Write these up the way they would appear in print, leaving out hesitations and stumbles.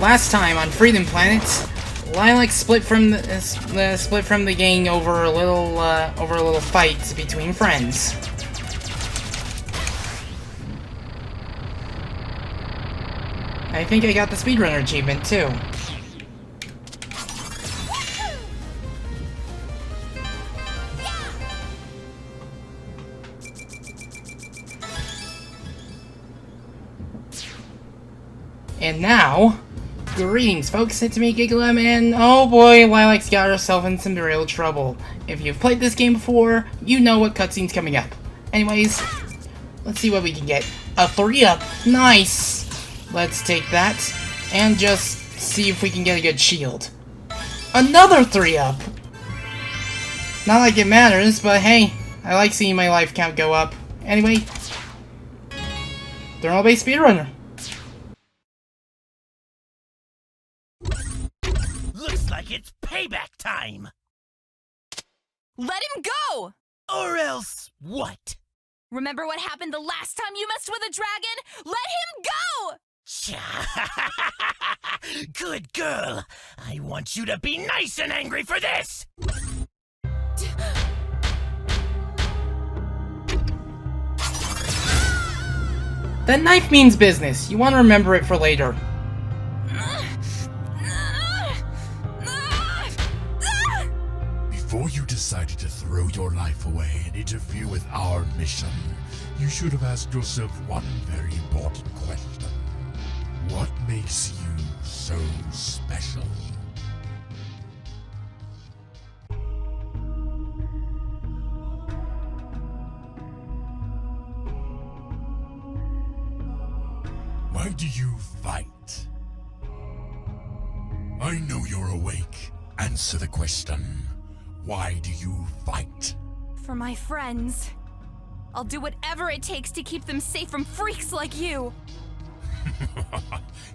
Last time on Freedom Planet, Lilac split from the gang over a little fight between friends. I think I got the speedrunner achievement too. And now, greetings folks, it's me, Gigalem, and oh boy, Lilac's got herself in some real trouble. If you've played this game before, you know what cutscene's coming up. Anyways, let's see what we can get. A 3-up, nice! Let's take that, and just see if we can get a good shield. Another 3-up! Not like it matters, but hey, I like seeing my life count go up. Anyway, thermal-based speedrunner. Looks like it's payback time! Let him go! Or else what? Remember what happened the last time you messed with a dragon? Let him go! Good girl! I want you to be nice and angry for this! That knife means business. You want to remember it for later. Before you decided to throw your life away and interfere with our mission, you should have asked yourself one very important question. What makes you so special? Why do you fight? I know you're awake. Answer the question. Why do you fight? For my friends. I'll do whatever it takes to keep them safe from freaks like you.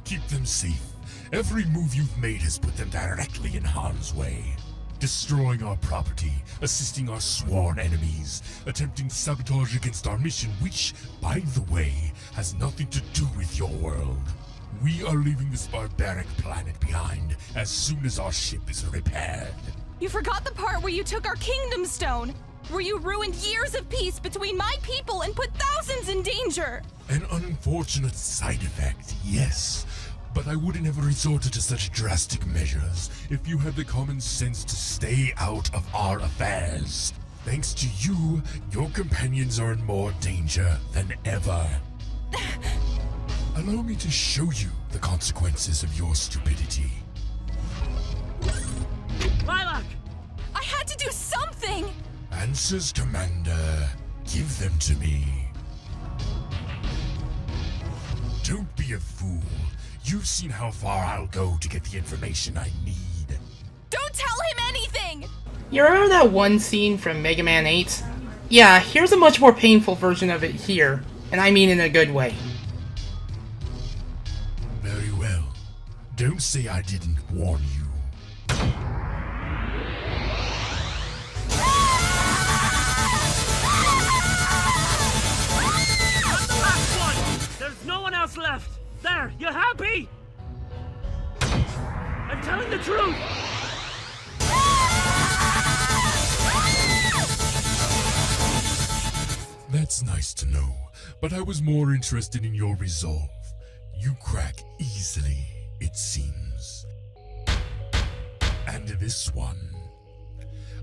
Keep them safe. Every move you've made has put them directly in harm's way. Destroying our property, assisting our sworn enemies, attempting sabotage against our mission, which, by the way, has nothing to do with your world. We are leaving this barbaric planet behind as soon as our ship is repaired. You forgot the part where you took our kingdom stone, where you ruined years of peace between my people and put thousands in danger. An unfortunate side effect, yes. But I wouldn't have resorted to such drastic measures if you had the common sense to stay out of our affairs. Thanks to you, your companions are in more danger than ever. Allow me to show you the consequences of your stupidity. Lilac! I had to do something! Answers, Commander. Give them to me. Don't be a fool. You've seen how far I'll go to get the information I need. Don't tell him anything! You remember that one scene from Mega Man 8? Yeah, here's a much more painful version of it here, and I mean in a good way. Very well. Don't say I didn't warn you. There's no one else left! There, you happy? I'm telling the truth! That's nice to know, but I was more interested in your resolve. You crack easily, it seems. And this one.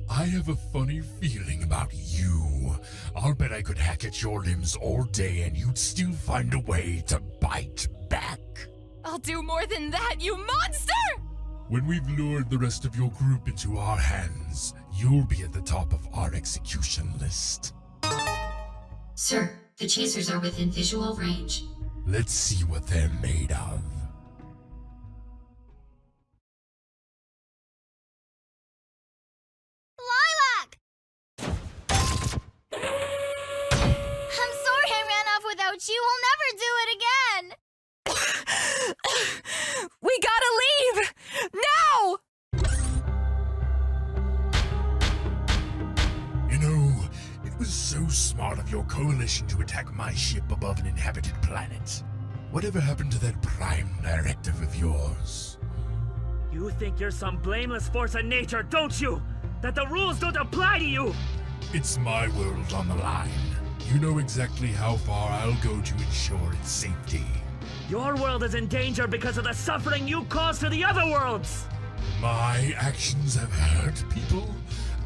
I have a funny feeling about you. I'll bet I could hack at your limbs all day and you'd still find a way to bite back. I'll do more than that, you monster! When we've lured the rest of your group into our hands, you'll be at the top of our execution list. Sir, the chasers are within visual range. Let's see what they're made of. Lilac! I'm sorry I ran off without you. I'll never do it again. We gotta leave! Now! You know, it was so smart of your coalition to attack my ship above an inhabited planet. Whatever happened to that prime directive of yours? You think you're some blameless force of nature, don't you? That the rules don't apply to you! It's my world on the line. You know exactly how far I'll go to ensure its safety. Your world is in danger because of the suffering you cause to the other worlds! My actions have hurt people?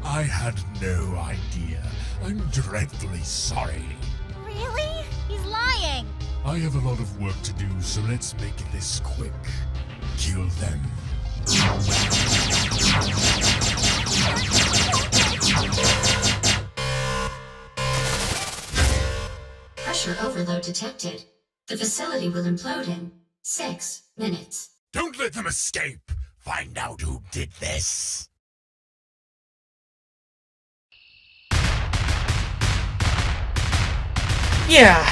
I had no idea. I'm dreadfully sorry. Really? He's lying. I have a lot of work to do, so let's make this quick. Kill them. Pressure overload detected. The facility will implode in 6 minutes. Don't let them escape! Find out who did this! Yeah,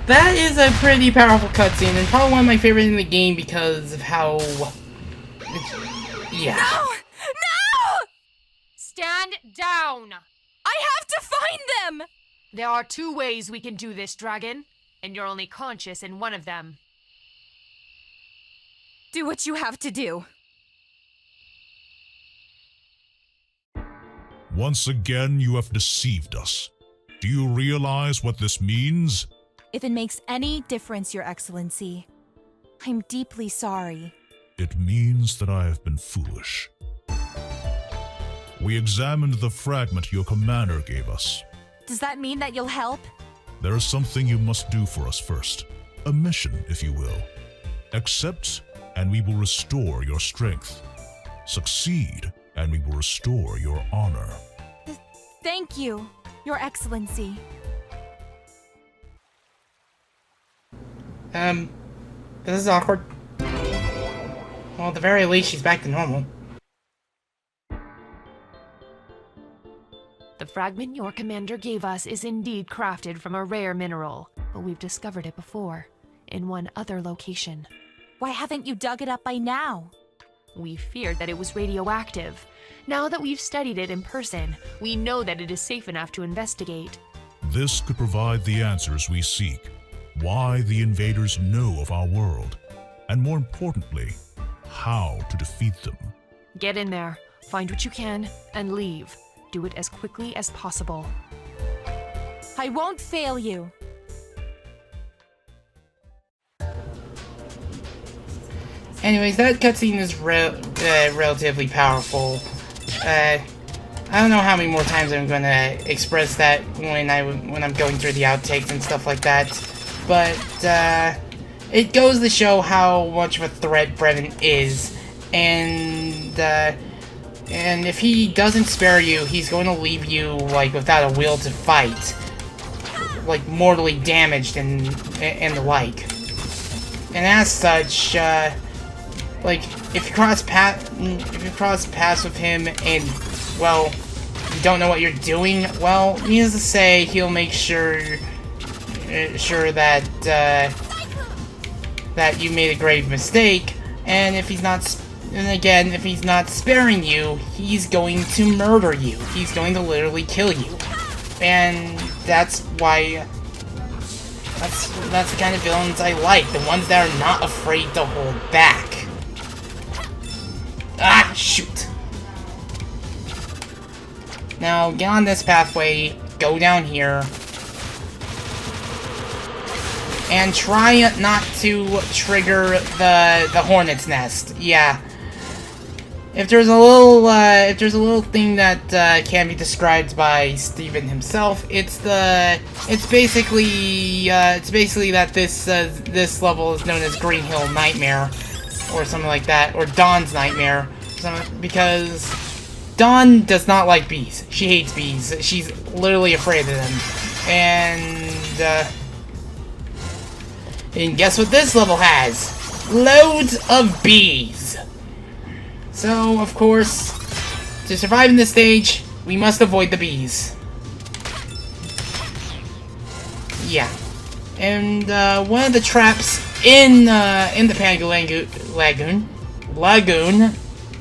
that is a pretty powerful cutscene, and probably one of my favorite in the game because of how... Yeah. No! No! Stand down! I have to find them! There are 2 ways we can do this, Dragon, and you're only conscious in one of them. Do what you have to do. Once again, you have deceived us. Do you realize what this means? If it makes any difference, Your Excellency, I'm deeply sorry. It means that I have been foolish. We examined the fragment your commander gave us. Does that mean that you'll help? There is something you must do for us first. A mission, if you will. Accept, and we will restore your strength. Succeed, and we will restore your honor. Thank you, Your Excellency. This is awkward. Well, at the very least, she's back to normal. The fragment your commander gave us is indeed crafted from a rare mineral, but we've discovered it before, in one other location. Why haven't you dug it up by now? We feared that it was radioactive. Now that we've studied it in person, we know that it is safe enough to investigate. This could provide the answers we seek. Why the invaders know of our world, and more importantly, how to defeat them. Get in there, find what you can, and leave. Do it as quickly as possible. I won't fail you. Anyways, that cutscene is relatively powerful. I don't know how many more times I'm gonna express that when I'm going through the outtakes and stuff like that, but it goes to show how much of a threat Brevin is, and if he doesn't spare you, he's going to leave you like without a will to fight, like mortally damaged and the like. And as such, like if you cross paths with him and, well, you don't know what you're doing, well, needless to say, he'll make sure that that you made a grave mistake, and if he's not, and again, if he's not sparing you, he's going to murder you. He's going to literally kill you, and that's why. That's the kind of villains I like, the ones that are not afraid to hold back. Ah, shoot. Now, get on this pathway, go down here, and try not to trigger the hornet's nest. Yeah. If there's a little thing that can be described by Steven himself, it's basically that this level is known as Green Hill Nightmare, or something like that, or Dawn's Nightmare, because Dawn does not like bees. She hates bees. She's literally afraid of them, and guess what this level has? Loads of bees. So, of course, to survive in this stage, we must avoid the bees. Yeah. And, one of the traps in the Panic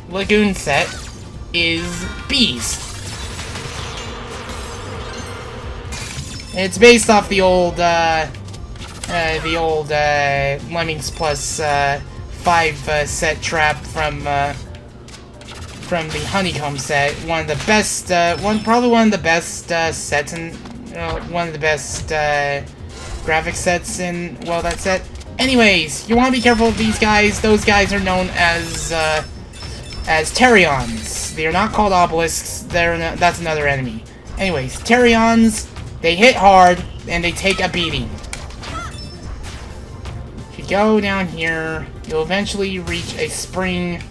Lagoon set is bees. It's based off the old the old Lemmings plus 5 set trap from the Honeycomb set. One of the best, probably one of the best sets in, one of the best graphic sets in, well, that set. Anyways, you want to be careful of these guys. Those guys are known as Terions. They are not called obelisks. That's another enemy. Anyways, Terions, they hit hard, and they take a beating. If you go down here, you'll eventually reach a spring.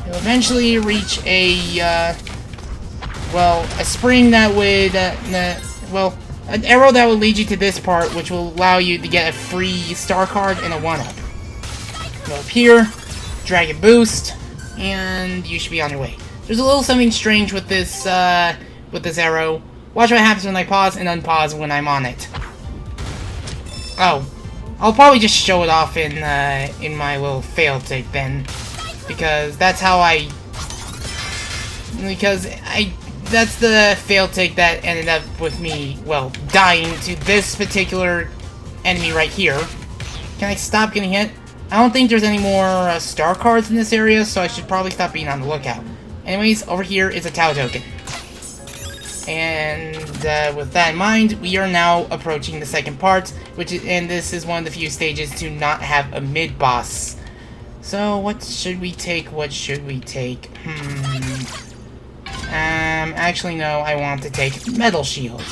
You'll eventually reach a, well, a spring that would, well, an arrow that will lead you to this part, which will allow you to get a free star card and a 1-up. Go up here, Dragon Boost, and you should be on your way. There's a little something strange with this arrow. Watch what happens when I pause and unpause when I'm on it. Oh, I'll probably just show it off in my little fail tape then, because that's how that's the fail take that ended up with me, well, dying to this particular enemy right here. Can I stop getting hit? I don't think there's any more star cards in this area, so I should probably stop being on the lookout. Anyways, over here is a Tau token. And with that in mind, we are now approaching the second part, and this is one of the few stages to not have a mid-boss. So, what should we take? What should we take? Actually, no, I want to take Metal Shield.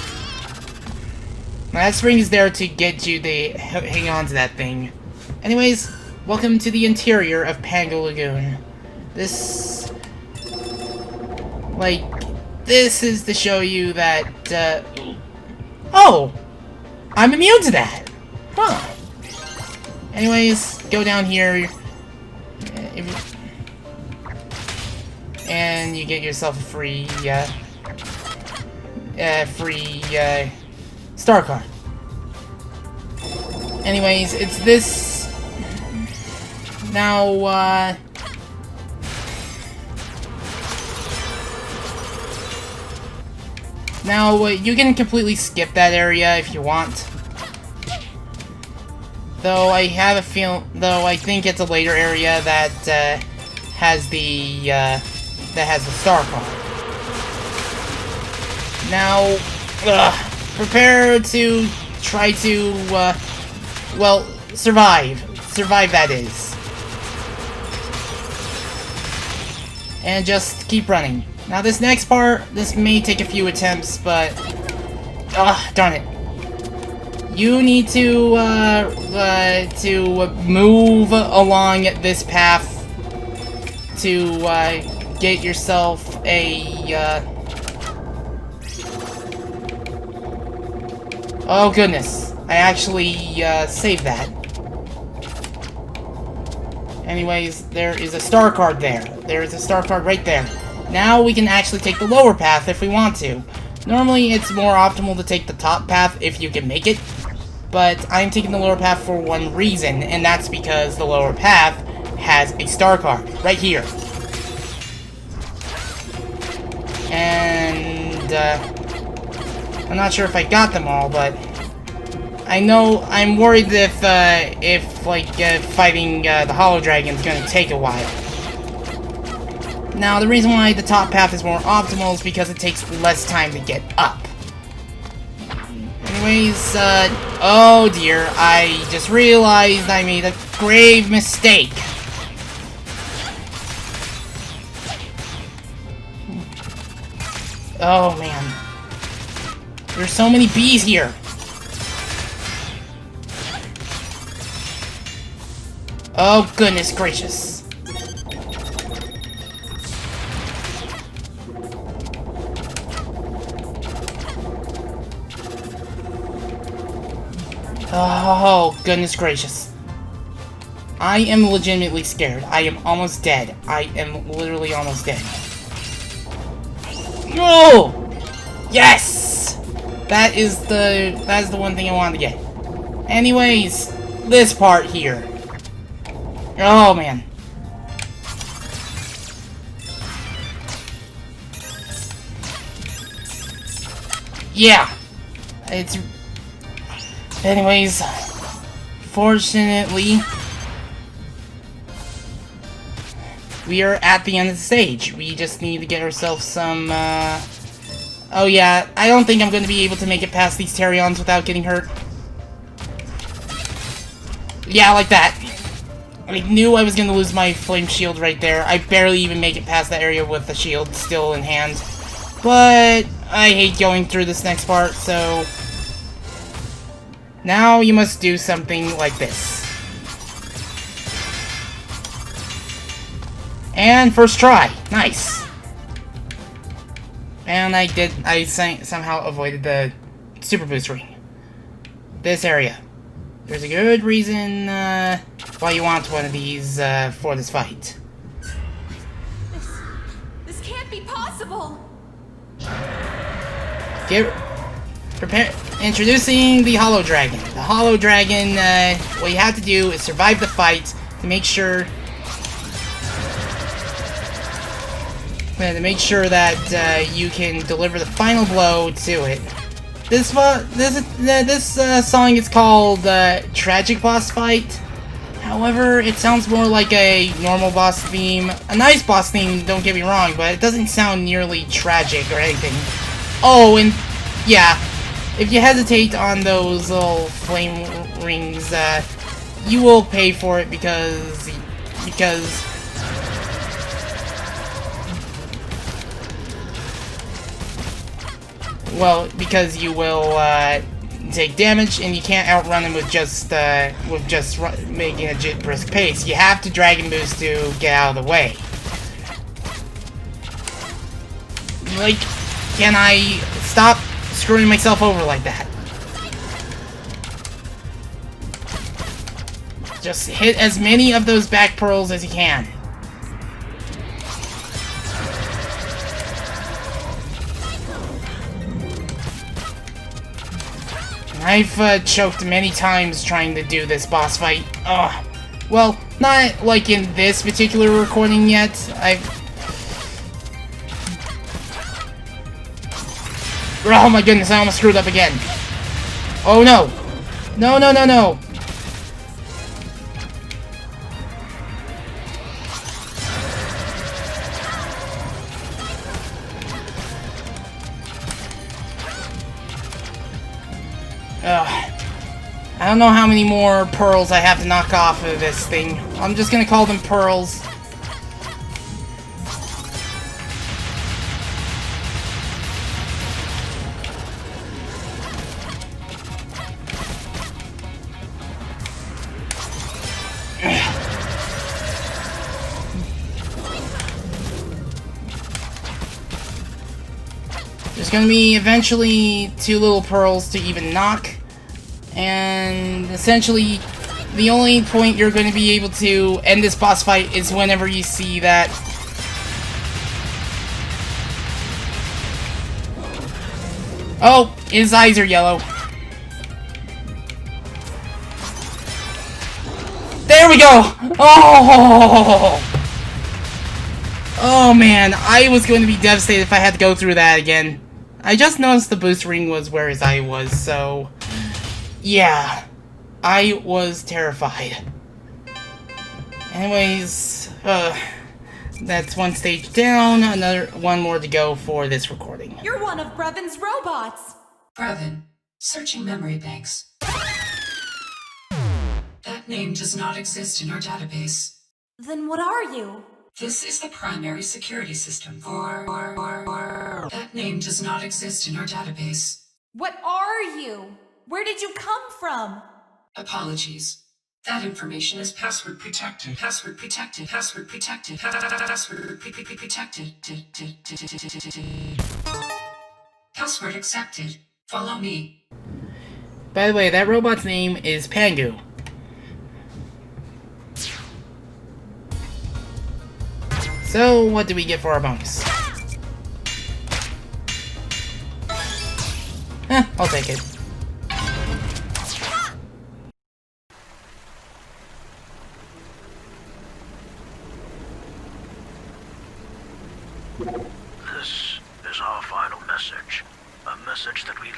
Now, that spring is there to get you to hang on to that thing. Anyways, welcome to the interior of Pango Lagoon. This is to show you that, oh! I'm immune to that! Huh. Anyways, go down here, and you get yourself a free star card. Anyways, it's this. Now, you can completely skip that area if you want. Though I have a feel, though I think it's a later area that has the star card. Now, prepare to try to, well, survive. Survive, that is. And just keep running. Now, this next part, this may take a few attempts, but, darn it. You need to move along this path to, get yourself a, oh goodness, I actually, saved that. Anyways, there is a star card there. There is a star card right there. Now we can actually take the lower path if we want to. Normally, it's more optimal to take the top path if you can make it. But I'm taking the lower path for one reason, and that's because the lower path has a star card right here. And I'm not sure if I got them all, but I know I'm worried if fighting the Hollow Dragon is going to take a while. Now, the reason why the top path is more optimal is because it takes less time to get up. Anyways, oh dear, I just realized I made a grave mistake. Oh man. There's so many bees here. Oh goodness gracious. Oh, goodness gracious. I am legitimately scared. I am almost dead. I am literally almost dead. No! Yes! That is the one thing I wanted to get. Anyways, this part here. Oh, man. yeah. It's... Anyways, fortunately, we are at the end of the stage. We just need to get ourselves some, Oh yeah, I don't think I'm going to be able to make it past these Terions without getting hurt. Yeah, like that. I knew I was going to lose my flame shield right there. I barely even make it past that area with the shield still in hand. But I hate going through this next part, so... Now you must do something like this. And first try. Nice. And I somehow avoided the super boost ring. This area. There's a good reason why you want one of these for this fight. This can't be possible. Prepare. Introducing the Hollow Dragon. The Hollow Dragon, what you have to do is survive the fight to make sure that you can deliver the final blow to it. This song is called Tragic Boss Fight. However, it sounds more like a normal boss theme. A nice boss theme, don't get me wrong, but it doesn't sound nearly tragic or anything. Oh, and yeah, if you hesitate on those little flame rings, you will pay for it because you will take damage, and you can't outrun him with just making a brisk pace. You have to Dragon Boost to get out of the way. Like, can I stop screwing myself over like that? Just hit as many of those back pearls as you can. I've choked many times trying to do this boss fight. Ugh. Well, not like in this particular recording yet. Oh my goodness, I almost screwed up again. Oh no. No, no, no, no. I don't know how many more pearls I have to knock off of this thing. I'm just gonna call them pearls. There's gonna be eventually 2 little pearls to even knock. And essentially, the only point you're going to be able to end this boss fight is whenever you see that. Oh, his eyes are yellow. There we go! Oh! Oh man, I was going to be devastated if I had to go through that again. I just noticed the boost ring was where his eye was, so... Yeah, I was terrified. Anyways, that's one stage down, one more to go for this recording. You're one of Brevin's robots! Brevin, searching memory banks. That name does not exist in our database. Then what are you? This is the primary security system for... That name does not exist in our database. What are you? Where did you come from? Apologies. That information is password protected. Password protected. Password protected. Password protected. Password accepted. Follow me. By the way, that robot's name is Pangu. So, what do we get for our bonus? I'll take it. This is our final message. A message that we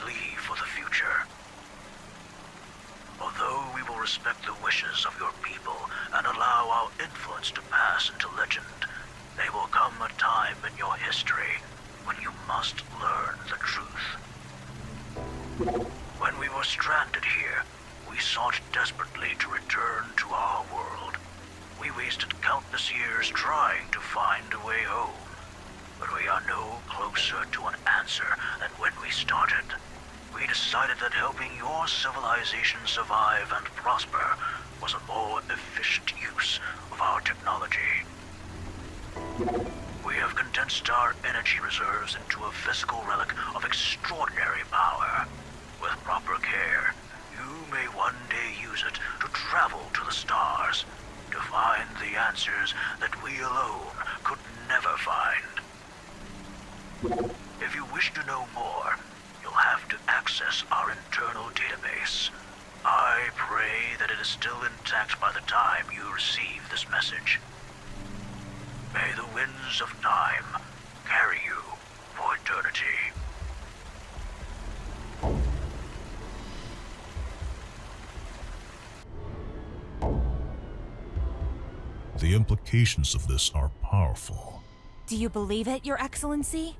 respect the wishes of your people and allow our influence to pass into legend, there will come a time in your history when you must learn the truth. When we were stranded here, we sought desperately to return to our world. We wasted countless years trying to find a way home, but we are no closer to an answer than when we started. We decided that helping your civilization survive and prosper was a more efficient use of our technology. We have condensed our energy reserves into a physical relic of extraordinary power. With proper care, you may one day use it to travel to the stars, to find the answers that we alone could never find. If you wish to know more, you'll have to access our internal database. I pray that it is still intact by the time you receive this message. May the winds of time carry you for eternity. The implications of this are powerful. Do you believe it, Your Excellency?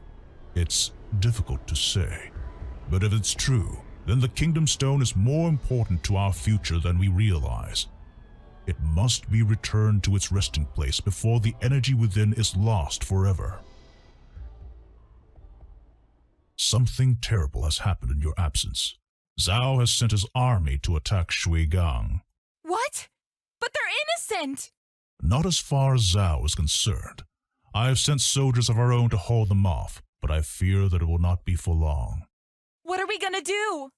It's difficult to say. But if it's true, then the Kingdom Stone is more important to our future than we realize. It must be returned to its resting place before the energy within is lost forever. Something terrible has happened in your absence. Zhao has sent his army to attack Shuigang. What? But they're innocent! Not as far as Zhao is concerned. I have sent soldiers of our own to hold them off, but I fear that it will not be for long. What are we gonna do?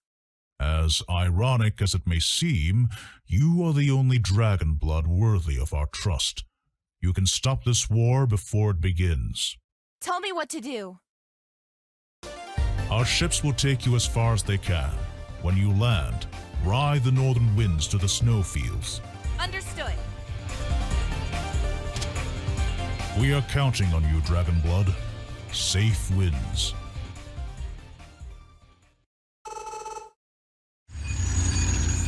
As ironic as it may seem, you are the only dragon blood worthy of our trust. You can stop this war before it begins. Tell me what to do. Our ships will take you as far as they can. When you land, ride the northern winds to the snowfields. Understood. We are counting on you, Dragonblood. Safe winds.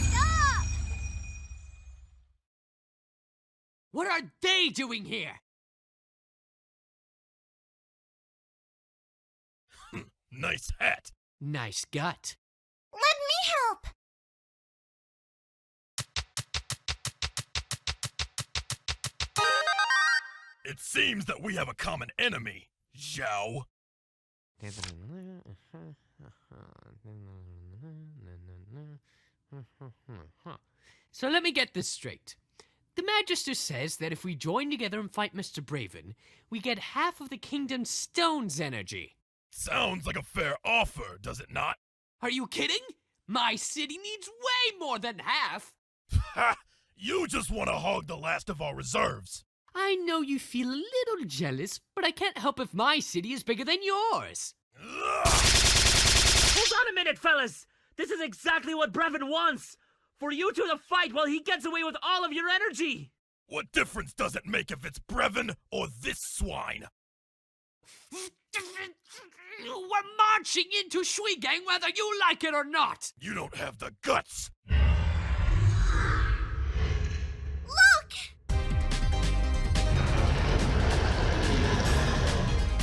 Stop! What are they doing here? Nice hat. Nice gut. Let me help! It seems that we have a common enemy, Zhao. So let me get this straight. The Magister says that if we join together and fight Mr. Braven, we get half of the Kingdom Stone's energy. Sounds like a fair offer, does it not? Are you kidding? My city needs way more than half. Ha! You just want to hog the last of our reserves. I know you feel a little jealous, but I can't help if my city is bigger than yours. Hold on a minute, fellas! This is exactly what Brevin wants! For you two to fight while he gets away with all of your energy! What difference does it make if it's Brevin or this swine? We're marching into Shuigang whether you like it or not! You don't have the guts! Look!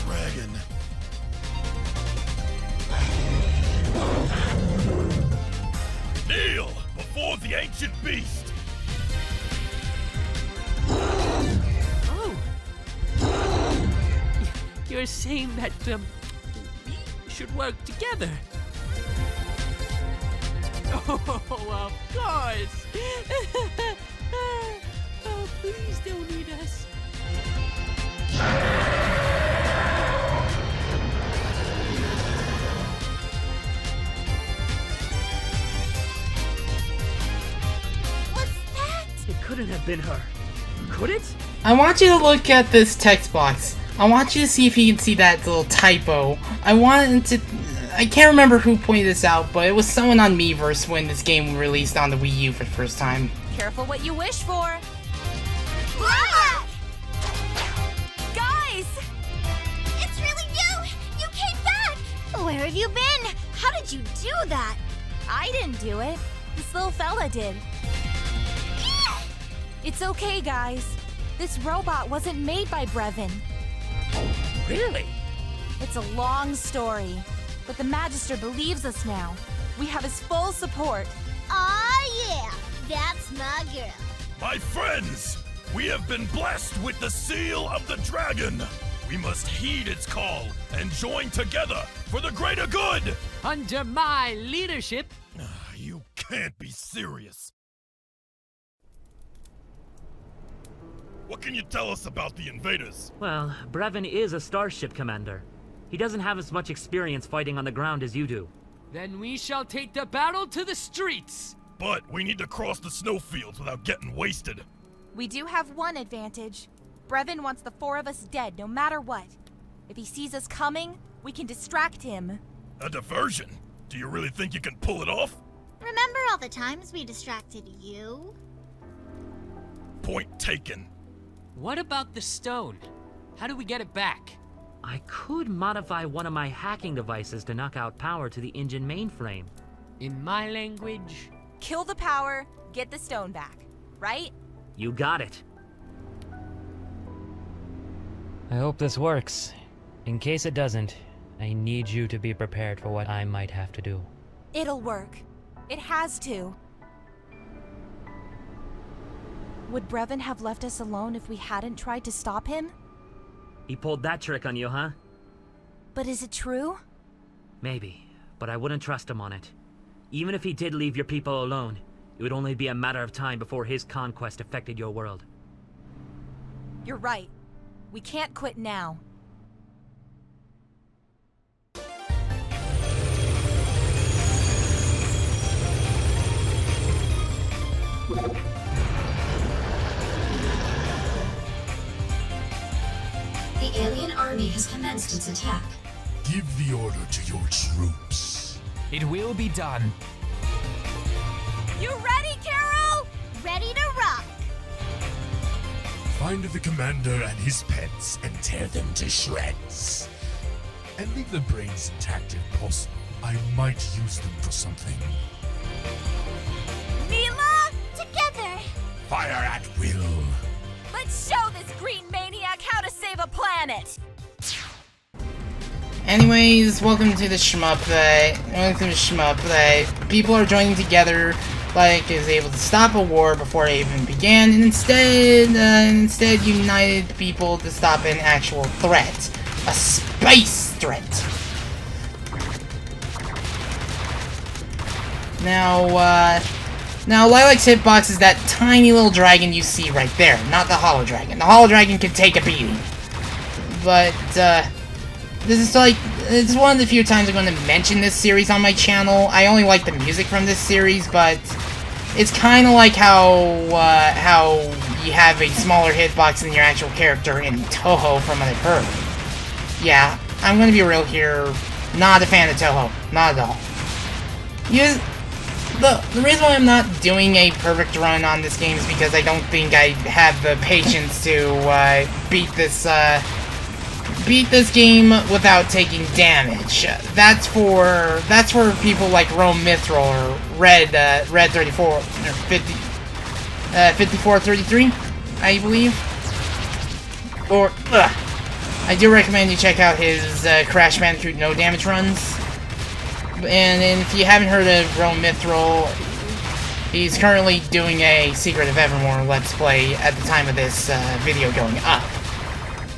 Dragon. Kneel before the ancient beast! Oh. You're saying that, we should work together. Oh, of course! Oh, please don't eat us. What's that? It couldn't have been her. Could it? I want you to look at this text box. I want you to see if you can see that little typo. I can't remember who pointed this out, but it was someone on Miiverse when this game released on the Wii U for the first time. Careful what you wish for. Look! Guys! It's really you! You came back! Where have you been? How did you do that? I didn't do it. This little fella did. It's okay, guys. This robot wasn't made by Brevin. Really? It's a long story, but the Magister believes us now. We have his full support. Aw, yeah. That's my girl. My friends, we have been blessed with the seal of the dragon. We must heed its call and join together for the greater good. Under my leadership. You can't be serious. What can you tell us about the invaders? Well, Brevin is a starship commander. He doesn't have as much experience fighting on the ground as you do. Then we shall take the battle to the streets. But we need to cross the snowfields without getting wasted. We do have one advantage. Brevin wants the 4 of us dead no matter what. If he sees us coming, we can distract him. A diversion? Do you really think you can pull it off? Remember all the times we distracted you? Point taken. What about the stone? How do we get it back? I could modify one of my hacking devices to knock out power to the engine mainframe. In my language... Kill the power, get the stone back, right? You got it. I hope this works. In case it doesn't, I need you to be prepared for what I might have to do. It'll work. It has to. Would Brevin have left us alone if we hadn't tried to stop him? He pulled that trick on you, huh? But is it true? Maybe, but I wouldn't trust him on it. Even if he did leave your people alone, it would only be a matter of time before his conquest affected your world. You're right. We can't quit now. The alien army has commenced its attack. Give the order to your troops. It will be done. You ready, Carol? Ready to rock. Find the commander and his pets and tear them to shreds. And leave the brains intact if possible. I might use them for something. Mila, together. Fire at will. Let's show this green maniac how to save a planet! Anyways, welcome to the shmup people are joining together. Like is able to stop a war before it even began, and instead united people to stop an actual threat, a space threat. Now Lilac's hitbox is that tiny little dragon you see right there, not the Hollow Dragon. The Hollow Dragon can take a beating, but this is one of the few times I'm going to mention this series on my channel. I only like the music from this series, but it's kind of like how you have a smaller hitbox than your actual character in Touhou from what I've heard. Yeah, I'm going to be real here. Not a fan of Touhou. Not at all. The reason why I'm not doing a perfect run on this game is because I don't think I have the patience to beat this game without taking damage. That's for people like Rome Mithril or Red 34 or 5433, I believe. Or I do recommend you check out his Crash Bandicoot no damage runs. And if you haven't heard of Rome Mithril, he's currently doing a Secret of Evermore Let's Play at the time of this video going up.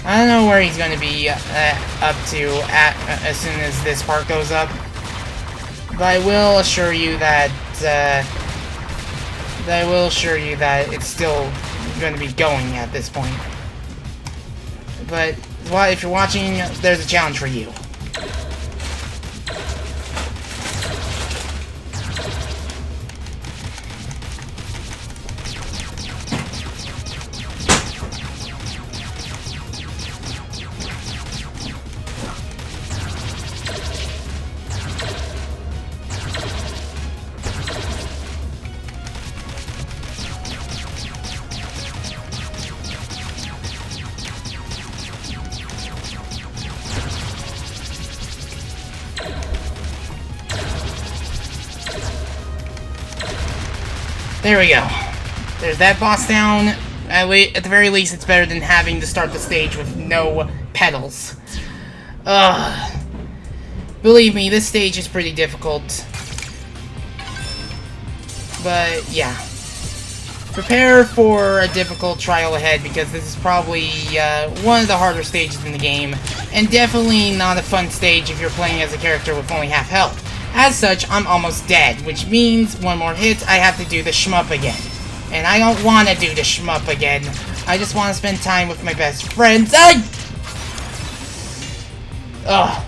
I don't know where he's going to be up to as soon as this part goes up, but I will assure you that it's still going to be going at this point. But if you're watching, there's a challenge for you. There we go. there's that boss down. At the very least, it's better than having to start the stage with no pedals. Believe me, this stage is pretty difficult. But, yeah. Prepare for a difficult trial ahead, because this is probably one of the harder stages in the game, and definitely not a fun stage if you're playing as a character with only half health. As such, I'm almost dead, which means one more hit, I have to do the shmup again. And I don't want to do the shmup again. I just want to spend time with my best friends. Ugh.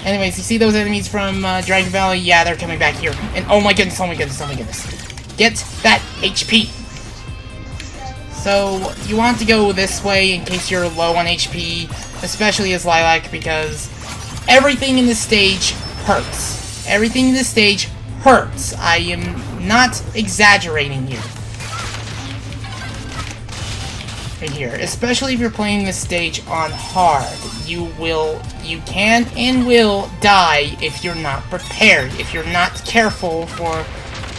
Anyways, you see those enemies from Dragon Valley? Yeah, they're coming back here. And oh my goodness, oh my goodness, oh my goodness. Get that HP! So, you want to go this way in case you're low on HP, especially as Lilac, because everything in this stage hurts. Everything in this stage hurts. I am not exaggerating here. Right here. Especially if you're playing this stage on hard. You can and will die if you're not prepared. If you're not careful for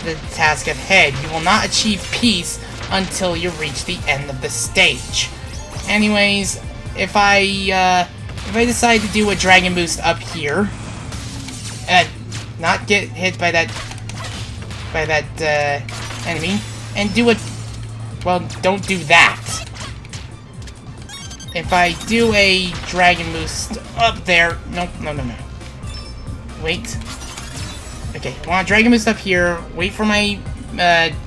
the task ahead. You will not achieve peace until you reach the end of the stage. Anyways, if I decide to do a Dragon Boost up here, not get hit by that enemy, and do it. Well, don't do that. If I do a Dragon Boost up there, no. Wait. Okay, I want a Dragon Boost up here. Wait for my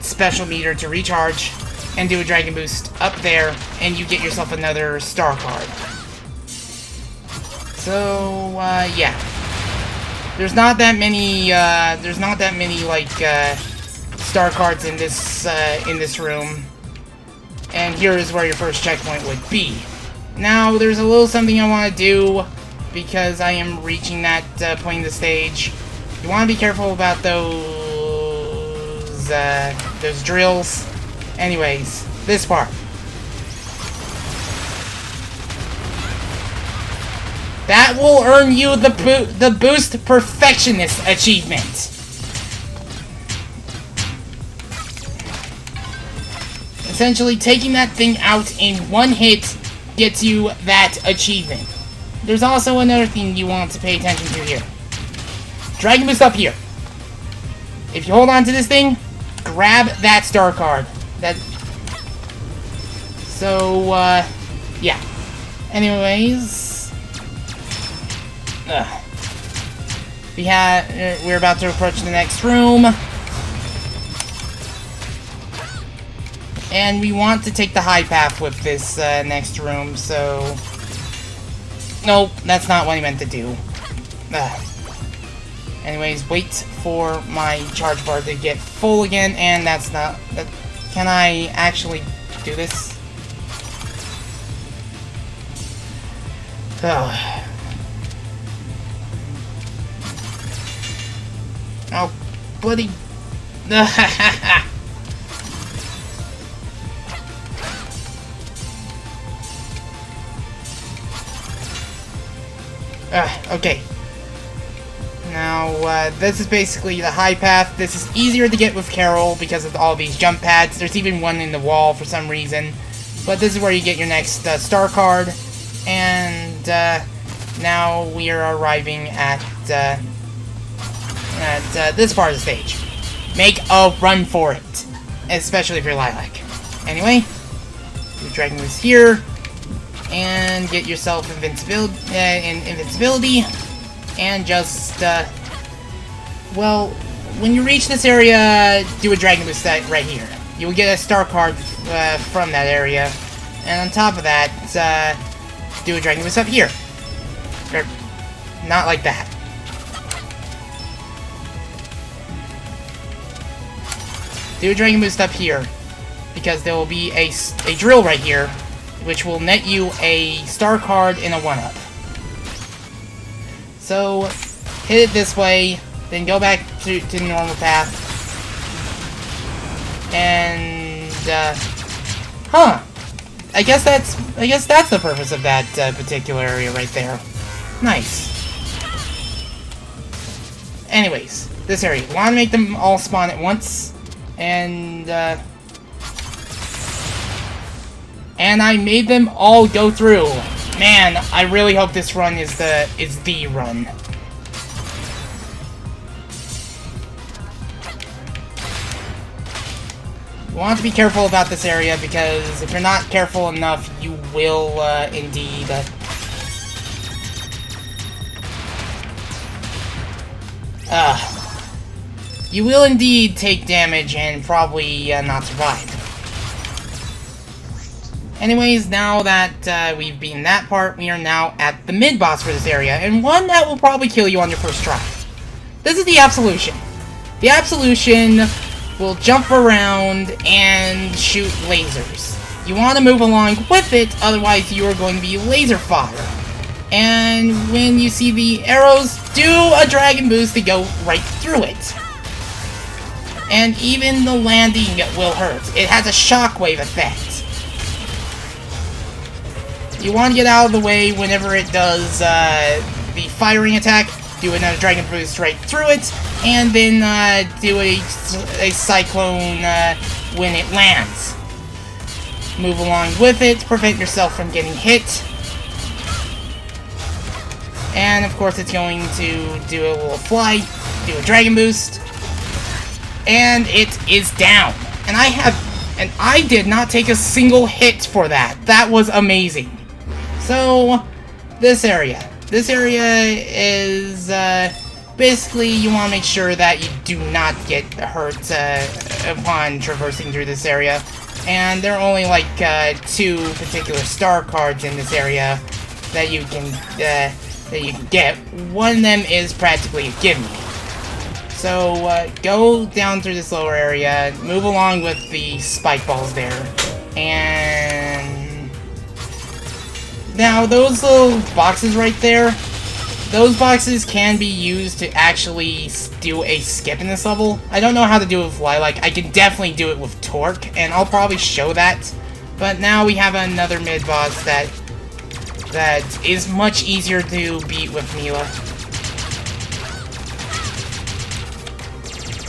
special meter to recharge, and do a Dragon Boost up there, and you get yourself another star card. So, yeah. There's not that many, like, star cards in this room. And here is where your first checkpoint would be. Now, there's a little something I want to do, because I am reaching that point in the stage. You want to be careful about those drills. Anyways, this part. That will earn you the Boost Perfectionist achievement. Essentially, taking that thing out in one hit gets you that achievement. There's also another thing you want to pay attention to here. Dragon Boost up here. If you hold on to this thing, grab that star card. Yeah. Anyways, we're about to approach the next room, and we want to take the high path with this next room. So, nope, that's not what I meant to do. Anyways, wait for my charge bar to get full again, and that's not... Can I actually do this? Oh, bloody... Okay. Now, this is basically the high path. This is easier to get with Carol because of all these jump pads. There's even one in the wall for some reason. But this is where you get your next star card. And now we are arriving at this part of the stage. Make a run for it. Especially if you're Lilac. Anyway, do Dragon Boost here. And get yourself invincibility. And just, well, when you reach this area, do a Dragon Boost right here. You will get a star card from that area. And on top of that, do a Dragon Boost up here. Or, not like that. Do a Dragon Boost up here. Because there will be a drill right here, which will net you a star card and a 1-up. So, hit it this way, then go back to the normal path. And, I guess that's the purpose of that particular area right there. Nice. Anyways, this area. You want to make them all spawn at once. And I made them all go through. Man, I really hope this run is the run. You want to be careful about this area, because if you're not careful enough, you will indeed you will indeed take damage and probably not survive. Anyways, now that we've beaten that part, we are now at the mid-boss for this area, and one that will probably kill you on your first try. This is the Absolution. The Absolution will jump around and shoot lasers. You want to move along with it, otherwise you are going to be laser fodder. And when you see the arrows, do a dragon boost to go right through it. And even the landing will hurt. It has a shockwave effect. You want to get out of the way whenever it does the firing attack. Do another dragon boost right through it, and then do a cyclone when it lands. Move along with it, prevent yourself from getting hit. And of course it's going to do a little fly, do a dragon boost, and it is down. And I did not take a single hit for that. That was amazing. So, this area is, basically, you want to make sure that you do not get hurt, upon traversing through this area. And there are only, like, 2 particular star cards in this area that you can get. One of them is practically a gimme. So, go down through this lower area, move along with the spike balls there, and now, those little boxes right there, those boxes can be used to actually do a skip in this level. I don't know how to do it with Lilac. I can definitely do it with Torque, and I'll probably show that. But now we have another mid-boss that is much easier to beat with Mila.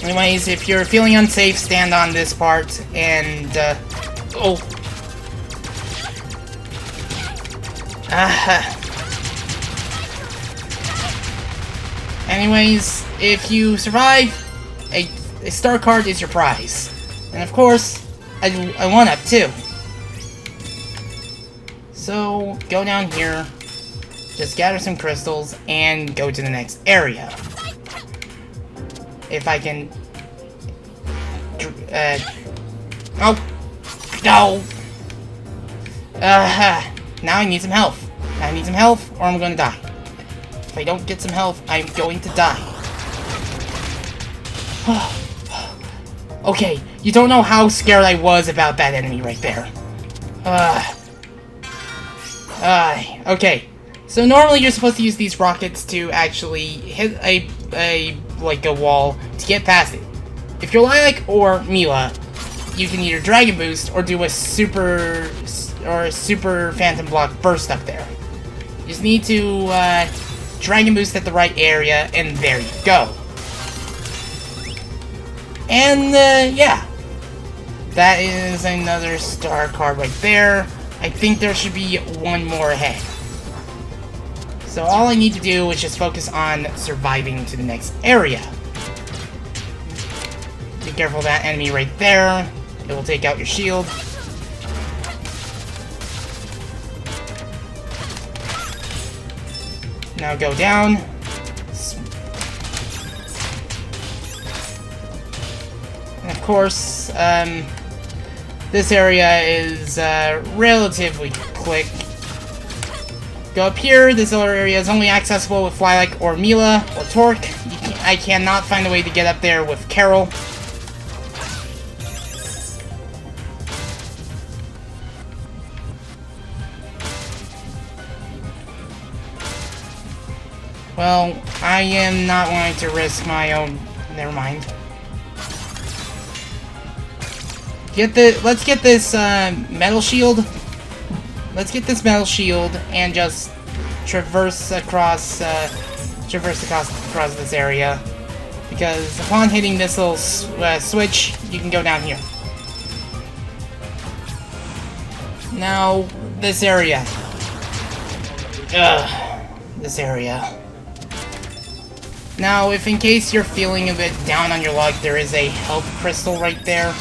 Anyways, if you're feeling unsafe, stand on this part, and, oh. Anyways, if you survive, a star card is your prize. And of course, I 1-up too. So, go down here, just gather some crystals, and go to the next area. If I can... oh! No! Now I need some health. I need some health, or I'm gonna die. If I don't get some health, I'm going to die. Okay, you don't know how scared I was about that enemy right there. Okay. So normally you're supposed to use these rockets to actually hit a wall to get past it. If you're Lilac or Mila, you can either Dragon Boost or do a super Phantom Block burst up there. You just need to Dragon Boost at the right area, and there you go. And yeah, that is another star card right there. I think there should be one more ahead. So all I need to do is just focus on surviving to the next area. Be careful of that enemy right there. It will take out your shield. Now go down. And of course, this area is relatively quick. Go up here. This other area is only accessible with Lilac or Mila or Torque. I cannot find a way to get up there with Carol. Well, I am not wanting to risk my own... Never mind. Let's get this metal shield. Let's get this metal shield and just traverse across this area. because upon hitting this little switch, you can go down here. Now, this area. This area. Now, if in case you're feeling a bit down on your luck, there is a health crystal right there.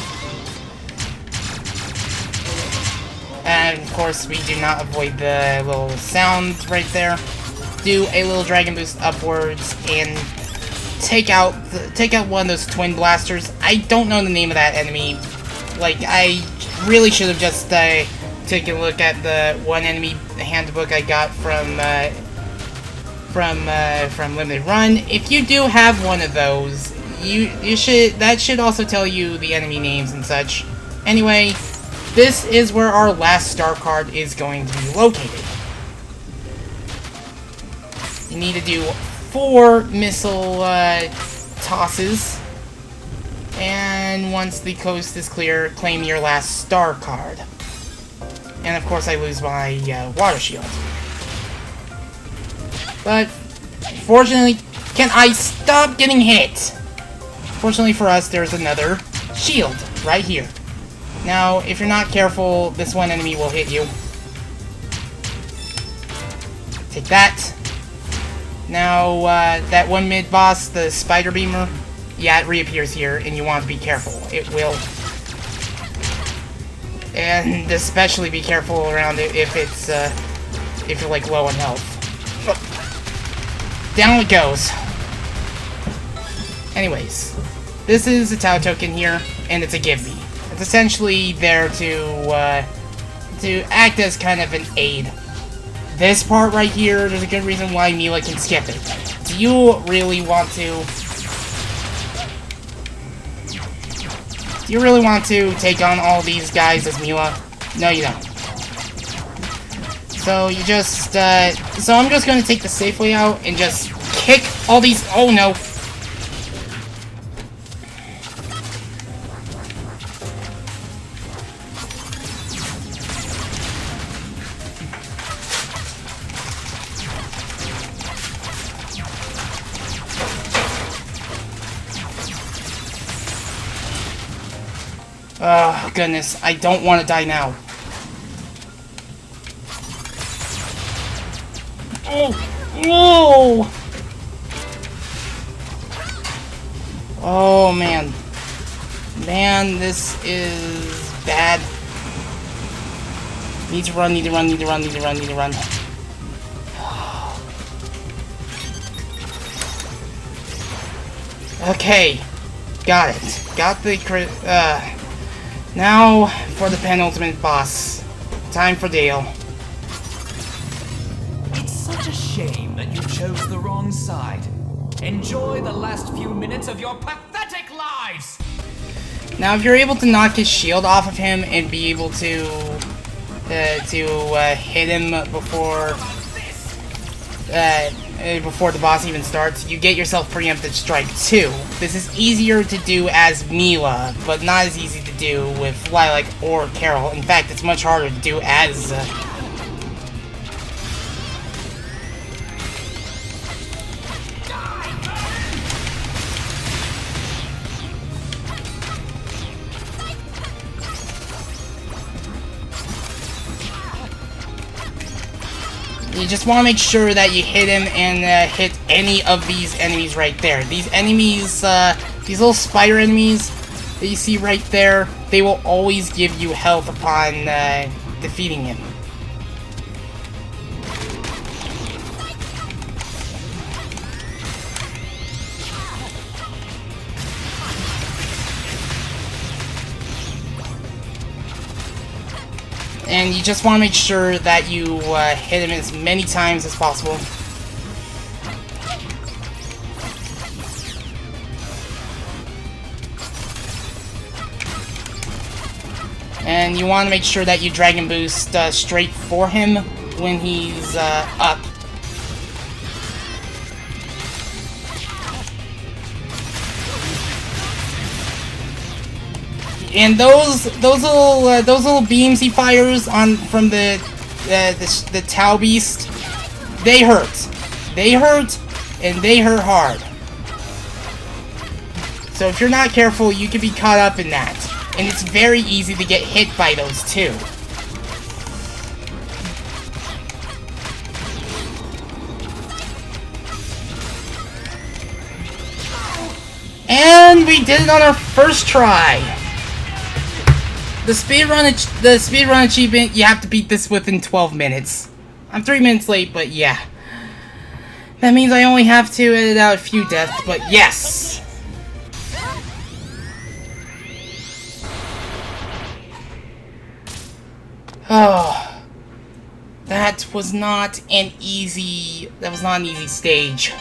And of course, we do not avoid the little sound right there. Do a little dragon boost upwards and take out one of those twin blasters. I don't know the name of that enemy. Like, I really should have just taken a look at the one enemy handbook I got from Limited Run. If you do have one of those, that should also tell you the enemy names and such. Anyway, this is where our last star card is going to be located. You need to do 4 missile tosses, and once the coast is clear, claim your last star card. And of course I lose my water shield. But, fortunately, can I stop getting hit? Fortunately for us, there's another shield right here. Now, if you're not careful, this one enemy will hit you. Take that. Now, that one mid-boss, the spider beamer, yeah, it reappears here, and you want to be careful. It will. And especially be careful around it if it's, if you're, like, low on health. Down it goes. Anyways, this is a Tau token here, and it's a give me. It's essentially there to act as kind of an aid. This part right here, there's a good reason why Mila can skip it. Do you really want to... Do you really want to take on all these guys as Mila? No, you don't. So you just, so I'm just gonna take the safe way out and just kick all these... Oh no! Oh, goodness. I don't want to die now. Oh! No! Oh, man. Man, this is bad. Need to run, need to run, need to run, need to run, need to run. Okay. Got it. Got the crit... Now, for the penultimate boss. Time for Dale. It's such a shame that you chose the wrong side. Enjoy the last few minutes of your pathetic lives! Now, if you're able to knock his shield off of him and be able to hit him before the boss even starts, you get yourself Preempted Strike 2. This is easier to do as Mila, but not as easy to do with Lilac or Carol. In fact, it's much harder to do as... You just want to make sure that you hit him and hit any of these enemies right there. These enemies, these little spider enemies that you see right there, they will always give you health upon defeating him. And you just want to make sure that you hit him as many times as possible. And you want to make sure that you Dragon Boost straight for him when he's up. And those little beams he fires on from the Tau Beast, they hurt. They hurt, and they hurt hard. So if you're not careful, you can be caught up in that. And it's very easy to get hit by those too. And we did it on our first try! The speedrun achievement, you have to beat this within 12 minutes. I'm 3 minutes late, but yeah. That means I only have to edit out a few deaths, but yes! Oh, that was not an easy stage.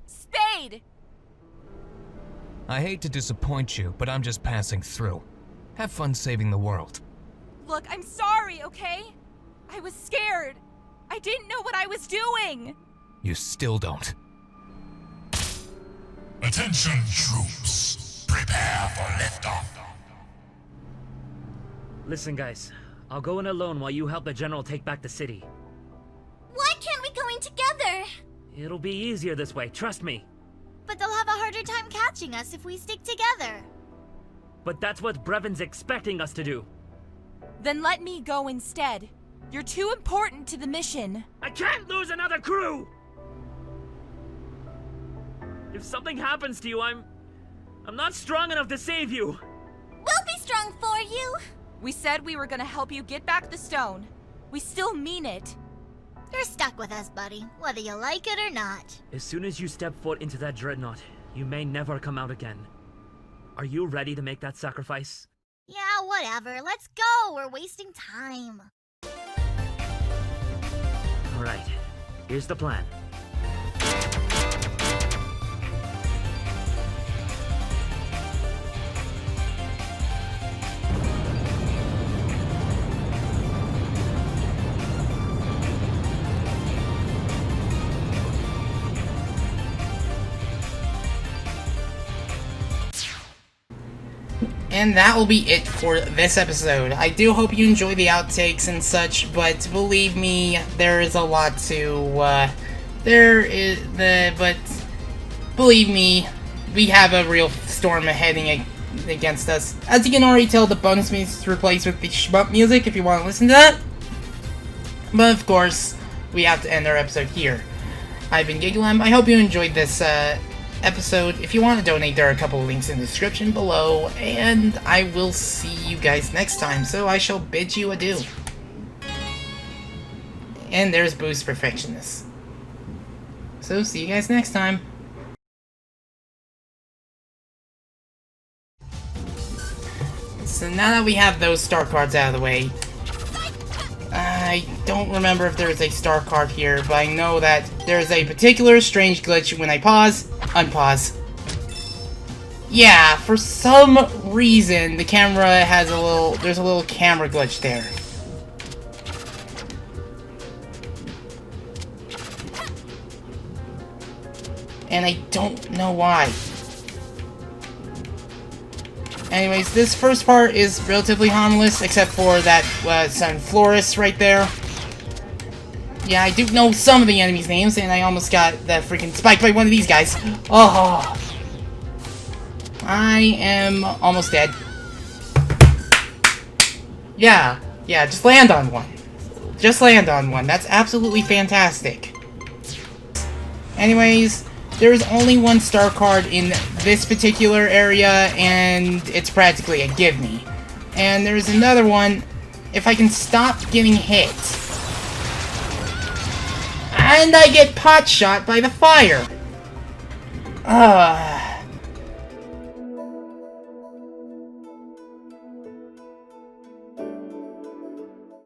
Spade! I hate to disappoint you, but I'm just passing through. Have fun saving the world. Look, I'm sorry, okay? I was scared. I didn't know what I was doing. You still don't. Attention, troops. Prepare for liftoff. Listen, guys. I'll go in alone while you help the general take back the city. Why can't we go in together? It'll be easier this way, trust me. But they'll have a harder time catching us if we stick together. But that's what Brevin's expecting us to do. Then let me go instead. You're too important to the mission. I can't lose another crew! If something happens to you, I'm not strong enough to save you. We'll be strong for you. We said we were gonna help you get back the stone. We still mean it. You're stuck with us, buddy, whether you like it or not. As soon as you step foot into that dreadnought, you may never come out again. Are you ready to make that sacrifice? Yeah, whatever. Let's go. We're wasting time. Alright, here's the plan. And that will be it for this episode. I do hope you enjoy the outtakes and such, but believe me, there is a lot to, but believe me, we have a real storm heading against us. As you can already tell, the bonus music is replaced with the shmup music if you want to listen to that. But of course, we have to end our episode here. I've been Gigalem. I hope you enjoyed this, episode. If you want to donate, there are a couple of links in the description below, and I will see you guys next time, so I shall bid you adieu. And there's Boost Perfectionist. So see you guys next time. So now that we have those star cards out of the way, I don't remember if there's a star card here, but I know that there's a particular strange glitch when I pause, unpause. Yeah, for some reason, the camera has there's a little camera glitch there. And I don't know why. Anyways, this first part is relatively harmless, except for that Sunflorus right there. Yeah, I do know some of the enemies' names, and I almost got that freaking spiked by one of these guys. Oh, I am almost dead. Yeah, just land on one. Just land on one. That's absolutely fantastic. Anyways, there's only one star card in this particular area, and it's practically a give me. And there's another one, if I can stop getting hit. And I get pot shot by the fire.